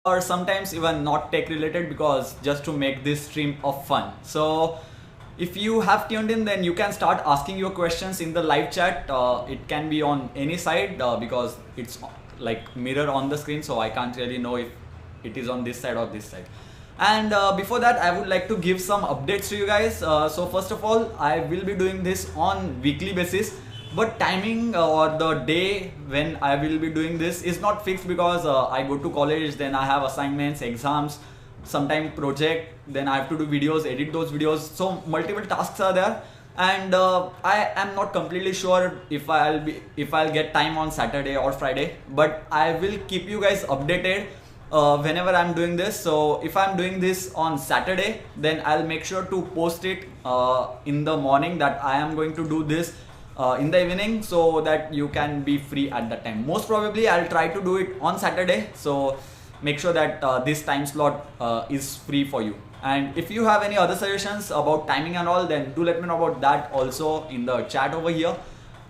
or sometimes even not tech related, because just to make this stream of fun. So if you have tuned in, then you can start asking your questions in the live chat. It can be on any side because it's like mirror on the screen, so I can't really know if it is on this side or this side. And before that, I would like to give some updates to you guys. So first of all, I will be doing this on weekly basis, but timing or the day when I will be doing this is not fixed, because I go to college, then I have assignments, exams, sometime project, then I have to do videos, edit those videos, so multiple tasks are there. And I am not completely sure if I'll get time on Saturday or Friday, but I will keep you guys updated whenever I'm doing this. So if I'm doing this on Saturday, then I'll make sure to post it in the morning that I am going to do this in the evening, so that you can be free at that time. Most probably I'll try to do it on Saturday, so make sure that this time slot is free for you. And if you have any other suggestions about timing and all, then do let me know about that also in the chat over here,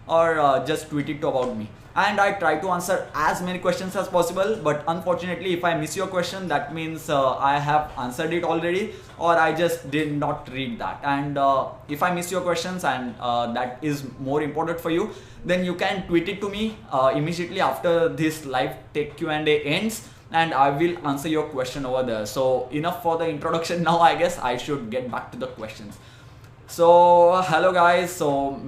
or just tweet it to about me. And I try to answer as many questions as possible, but unfortunately if I miss your question, that means I have answered it already, or I just did not read that. And if I miss your questions and that is more important for you, then you can tweet it to me immediately after this live tech Q&A ends, and I will answer your question over there. So enough for the introduction. Now I guess I should get back to the questions. So hello guys, so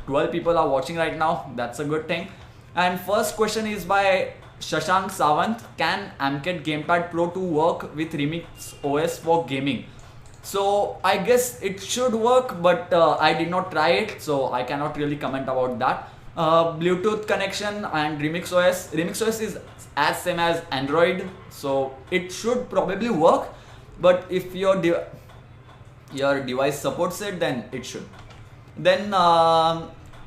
12 people are watching right now, that's a good thing. And first question is by Shashank Sawant. Can AMCAT Gamepad Pro 2 work with Remix OS for gaming? So I guess it should work, but I did not try it, so I cannot really comment about that. Bluetooth connection and Remix OS. Remix OS is as same as Android, so it should probably work. But if your device supports it, then it should. Then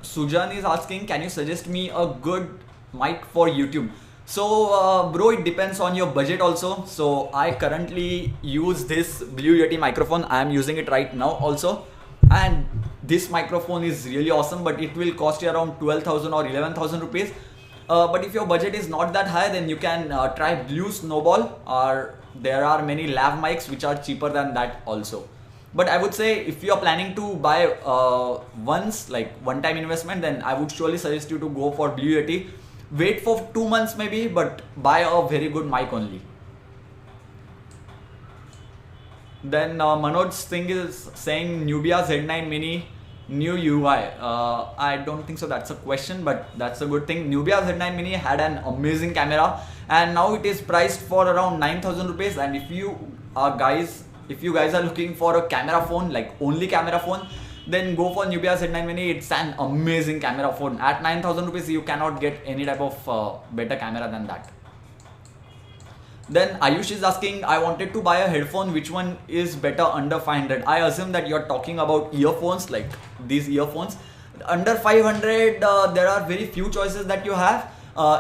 Sujan is asking, can you suggest me a good mic for YouTube? So bro, it depends on your budget also. So I currently use this Blue Yeti microphone. I am using it right now also, and this microphone is really awesome, but it will cost you around 12,000 or 11,000 rupees. But if your budget is not that high, then you can try Blue Snowball, or there are many lav mics which are cheaper than that also. But I would say if you are planning to buy one-time investment, then I would surely suggest you to go for Blue Yeti. Wait for 2 months maybe, but buy a very good mic only. Then Manoj Singh is saying Nubia Z9 Mini new UI. I don't think so that's a question, but that's a good thing. Nubia Z9 Mini had an amazing camera, and now it is priced for around 9,000 rupees. And if you guys are looking for a camera phone, like only camera phone, then go for Nubia Z9 Mini. It's an amazing camera phone. At 9,000 rupees, you cannot get any type of better camera than that. Then Ayush is asking, I wanted to buy a headphone, which one is better under 500? I assume that you're talking about earphones, like these earphones. Under 500, there are very few choices that you have.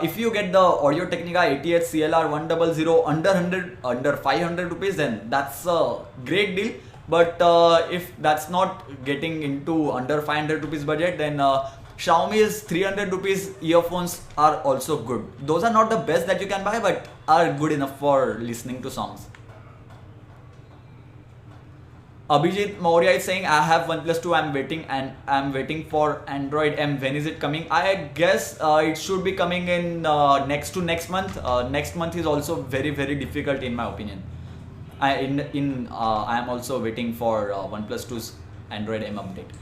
If you get the Audio Technica ATH CLR 100 under 500 rupees, then that's a great deal. But if that's not getting into under 500 rupees budget, then Xiaomi's 300 rupees earphones are also good. Those are not the best that you can buy, but are good enough for listening to songs. Abhijit Maurya is saying, I have OnePlus 2, I'm waiting for Android M. When is it coming? I guess it should be coming in next month. Next month is also very, very difficult in my opinion. I am also waiting for OnePlus 2's Android M update.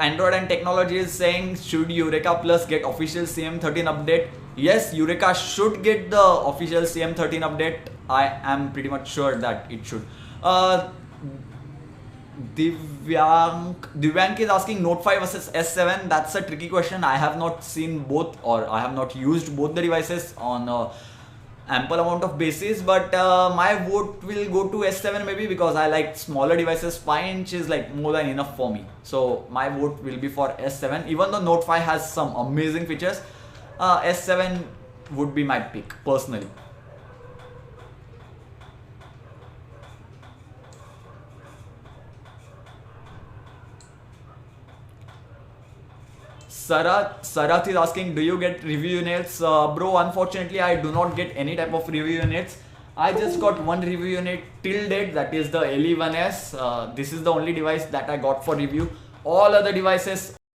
Android and Technology is saying, should Eureka Plus get official CM13 update? Yes, Eureka should get the official CM13 update. I am pretty much sure that it should. Divyank is asking Note 5 versus S7. That's a tricky question. I have not seen both, or I have not used both the devices on ample amount of basis, but my vote will go to S7 maybe, because I like smaller devices. 5 inch is like more than enough for me, so my vote will be for S7. Even though Note 5 has some amazing features, S7 would be my pick personally. Sarath is asking, do you get review units? Bro, unfortunately I do not get any type of review units. I just got one review unit till date, that is the LE1S. This is the only device that I got for review. All other devices